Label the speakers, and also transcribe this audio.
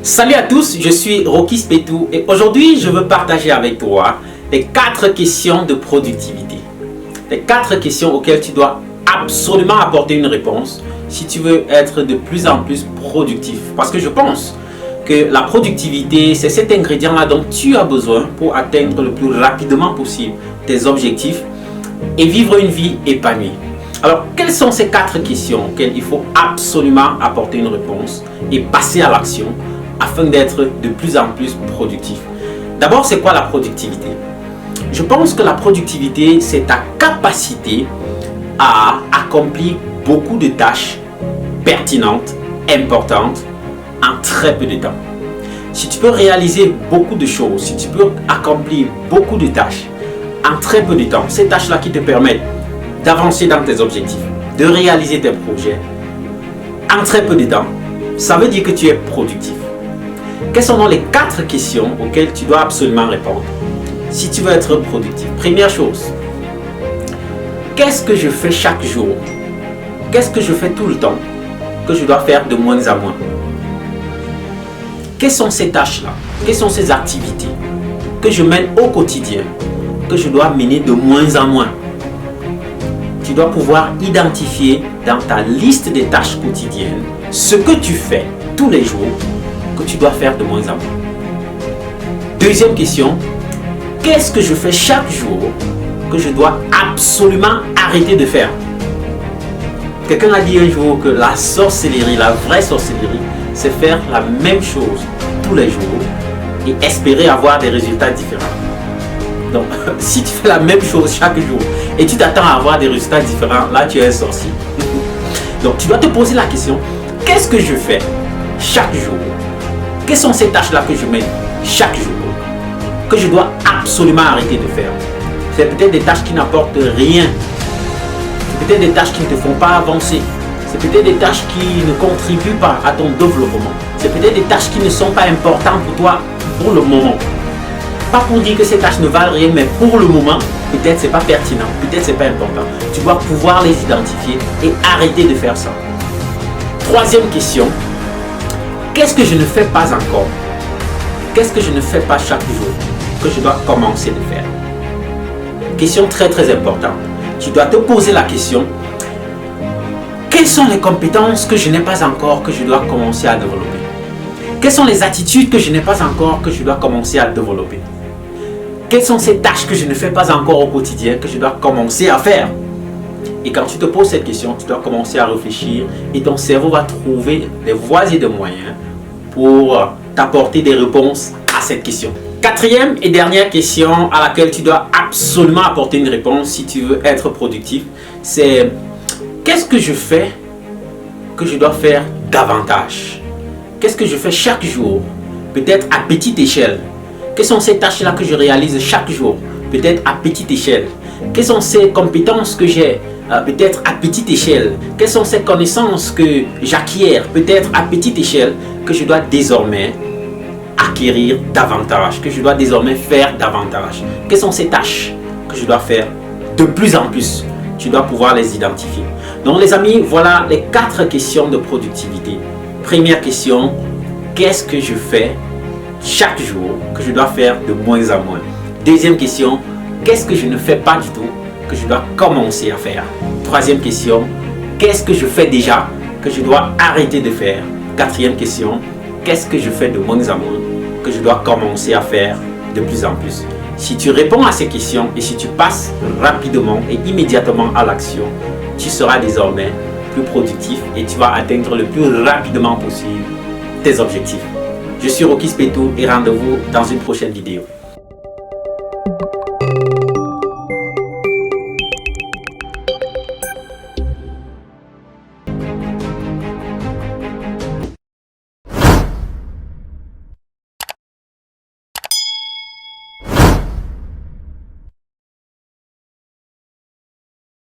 Speaker 1: Salut à tous, je suis Rocky Spetou et aujourd'hui je veux partager avec toi les 4 questions de productivité. Les 4 questions auxquelles tu dois absolument apporter une réponse si tu veux être de plus en plus productif. Parce que je pense que la productivité, c'est cet ingrédient-là dont tu as besoin pour atteindre le plus rapidement possible tes objectifs et vivre une vie épanouie. Alors, quelles sont ces 4 questions auxquelles il faut absolument apporter une réponse et passer à l'action afin d'être de plus en plus productif? D'abord, c'est quoi la productivité? Je pense que la productivité, c'est ta capacité à accomplir beaucoup de tâches pertinentes, importantes, en très peu de temps. Si tu peux réaliser beaucoup de choses, si tu peux accomplir beaucoup de tâches en très peu de temps, ces tâches-là qui te permettent d'avancer dans tes objectifs, de réaliser tes projets en très peu de temps, ça veut dire que tu es productif. Quelles sont donc les 4 questions auxquelles tu dois absolument répondre si tu veux être productif? Première chose, qu'est-ce que je fais chaque jour? Qu'est-ce que je fais tout le temps que je dois faire de moins en moins? Quelles sont ces tâches-là? Quelles sont ces activités que je mène au quotidien que je dois mener de moins en moins? Tu dois pouvoir identifier dans ta liste des tâches quotidiennes ce que tu fais tous les jours que tu dois faire de moins en moins. Deuxième question, qu'est-ce que je fais chaque jour que je dois absolument arrêter de faire? Quelqu'un a dit un jour que la sorcellerie, la vraie sorcellerie, c'est faire la même chose tous les jours et espérer avoir des résultats différents. Donc, si tu fais la même chose chaque jour et tu t'attends à avoir des résultats différents, là tu es un sorcier. Donc, tu dois te poser la question, qu'est-ce que je fais chaque jour? Quelles sont ces tâches-là que je mène chaque jour que je dois absolument arrêter de faire? C'est peut-être des tâches qui n'apportent rien. C'est peut-être des tâches qui ne te font pas avancer. C'est peut-être des tâches qui ne contribuent pas à ton développement. C'est peut-être des tâches qui ne sont pas importantes pour toi pour le moment. Pas pour dire que ces tâches ne valent rien, mais pour le moment, peut-être c'est pas pertinent, peut-être c'est pas important. Tu dois pouvoir les identifier et arrêter de faire ça. Troisième question, qu'est-ce que je ne fais pas encore? Qu'est-ce que je ne fais pas chaque jour que je dois commencer de faire? Question très très importante. Tu dois te poser la question, quelles sont les compétences que je n'ai pas encore que je dois commencer à développer? Quelles sont les attitudes que je n'ai pas encore que je dois commencer à développer? Quelles sont ces tâches que je ne fais pas encore au quotidien que je dois commencer à faire? Et quand tu te poses cette question, tu dois commencer à réfléchir et ton cerveau va trouver des voies et des moyens pour t'apporter des réponses à cette question. Quatrième et dernière question à laquelle tu dois absolument apporter une réponse si tu veux être productif, c'est qu'est-ce que je fais que je dois faire davantage? Qu'est-ce que je fais chaque jour? Peut-être à petite échelle. Quelles sont ces tâches-là que je réalise chaque jour? Peut-être à petite échelle. Quelles sont ces compétences que j'ai? Peut-être à petite échelle. Quelles sont ces connaissances que j'acquiers? Peut-être à petite échelle que je dois désormais acquérir davantage, que je dois désormais faire davantage. Quelles sont ces tâches que je dois faire de plus en plus? Tu dois pouvoir les identifier. Donc les amis, voilà les 4 questions de productivité. Première question, qu'est-ce que je fais chaque jour que je dois faire de moins en moins? Deuxième question, qu'est-ce que je ne fais pas du tout que je dois commencer à faire? Troisième question, qu'est-ce que je fais déjà que je dois arrêter de faire? Quatrième question, qu'est-ce que je fais de moins en moins que je dois commencer à faire de plus en plus? Si tu réponds à ces questions et si tu passes rapidement et immédiatement à l'action, tu seras désormais plus productif et tu vas atteindre le plus rapidement possible tes objectifs. Je suis Rocky Spetou et rendez-vous dans une prochaine vidéo.